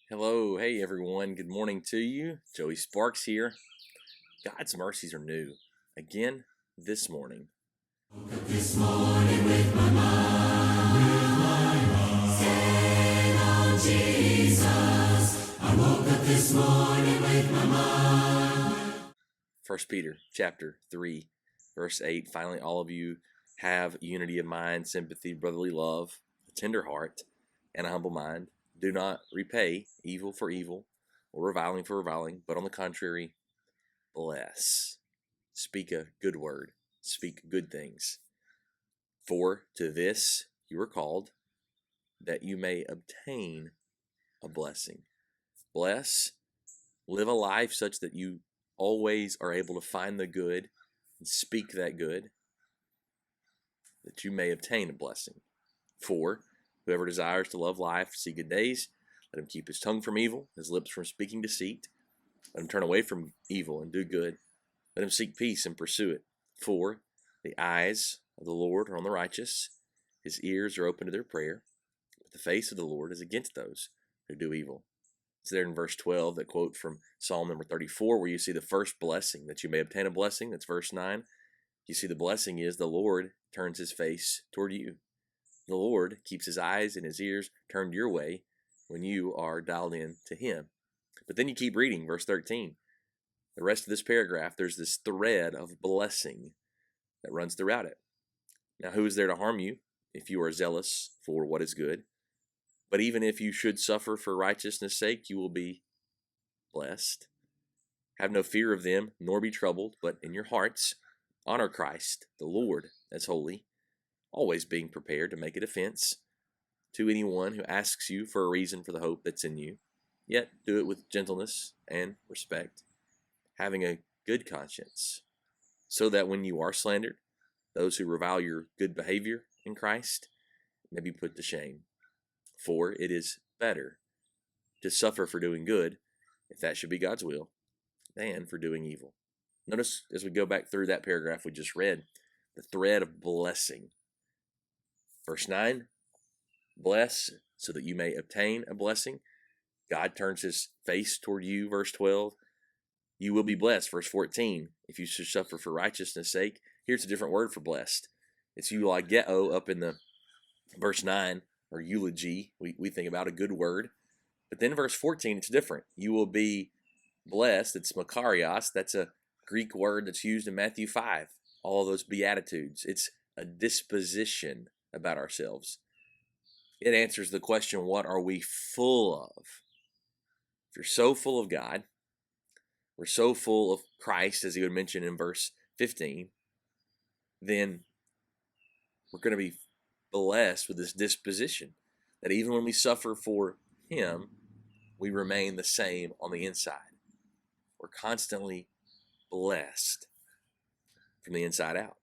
Hello, hey everyone, good morning to you. Joey Sparks here. God's mercies are new again this morning. This morning with my mind, stayed on Jesus. I woke up this morning with my mind. 1 Peter chapter 3, verse 8. Finally, all of you have unity of mind, sympathy, brotherly love, a tender heart, and a humble mind. Do not repay evil for evil or reviling for reviling, but on the contrary, bless. Speak a good word. Speak good things. For to this you are called, that you may obtain a blessing. Bless, live a life such that you always are able to find the good and speak that good, that you may obtain a blessing. For whoever desires to love life, see good days, let him keep his tongue from evil, his lips from speaking deceit. Let him turn away from evil and do good. Let him seek peace and pursue it. For the eyes of the Lord are on the righteous, his ears are open to their prayer, but the face of the Lord is against those who do evil. It's there in verse 12, that quote from Psalm number 34, where you see the first blessing, that you may obtain a blessing. That's verse 9. You see the blessing is the Lord turns his face toward you. The Lord keeps his eyes and his ears turned your way when you are dialed in to him. But then you keep reading, verse 13. The rest of this paragraph, there's this thread of blessing that runs throughout it. Now, who is there to harm you if you are zealous for what is good? But even if you should suffer for righteousness' sake, you will be blessed. Have no fear of them, nor be troubled, but in your hearts honor Christ, the Lord, as holy, always being prepared to make a defense to anyone who asks you for a reason for the hope that's in you. Yet do it with gentleness and respect, having a good conscience, so that when you are slandered, those who revile your good behavior in Christ may be put to shame. For it is better to suffer for doing good, if that should be God's will, than for doing evil. Notice as we go back through that paragraph we just read, the thread of blessing. Verse 9, bless so that you may obtain a blessing. God turns his face toward you. Verse 12, you will be blessed. Verse 14, if you should suffer for righteousness' sake. Here's a different word for blessed. It's eulogeo up in the verse 9, or eulogy. We think about a good word. But then verse 14, it's different. You will be blessed. It's makarios. That's a Greek word that's used in Matthew 5. All of those beatitudes. It's a disposition about ourselves. It answers the question, what are we full of? If you're so full of God, we're so full of Christ, as he would mention in verse 15, then we're going to be blessed with this disposition that even when we suffer for him, we remain the same on the inside. We're constantly blessed from the inside out.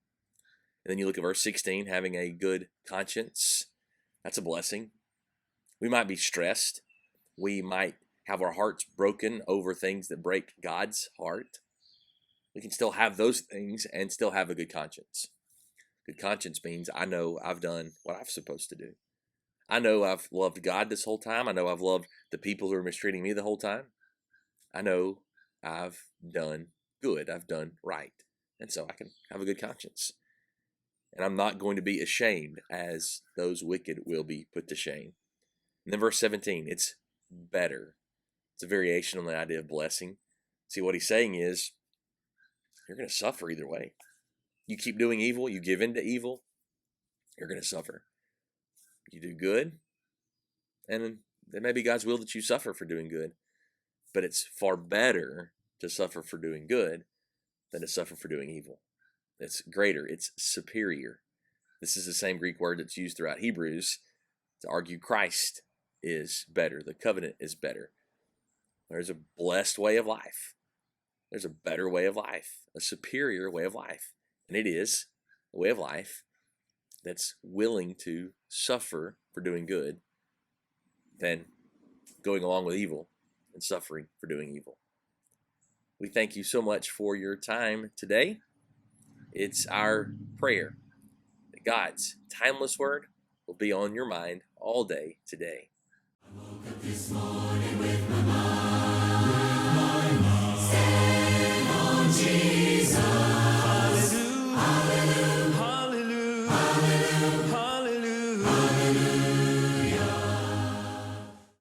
And then you look at verse 16, having a good conscience. That's a blessing. We might be stressed. We might have our hearts broken over things that break God's heart. We can still have those things and still have a good conscience. Good conscience means I know I've done what I'm supposed to do. I know I've loved God this whole time. I know I've loved the people who are mistreating me the whole time. I know I've done good. I've done right. And so I can have a good conscience. And I'm not going to be ashamed, as those wicked will be put to shame. And then verse 17, it's better. It's a variation on the idea of blessing. See, what he's saying is, you're going to suffer either way. You keep doing evil, you give in to evil, you're going to suffer. You do good, and it may be God's will that you suffer for doing good. But it's far better to suffer for doing good than to suffer for doing evil. It's greater, it's superior. This is the same Greek word that's used throughout Hebrews to argue Christ is better. The covenant is better. There's a blessed way of life. There's a better way of life, a superior way of life. And it is a way of life that's willing to suffer for doing good than going along with evil and suffering for doing evil. We thank you so much for your time today. It's our prayer that God's timeless word will be on your mind all day today. I woke up this morning.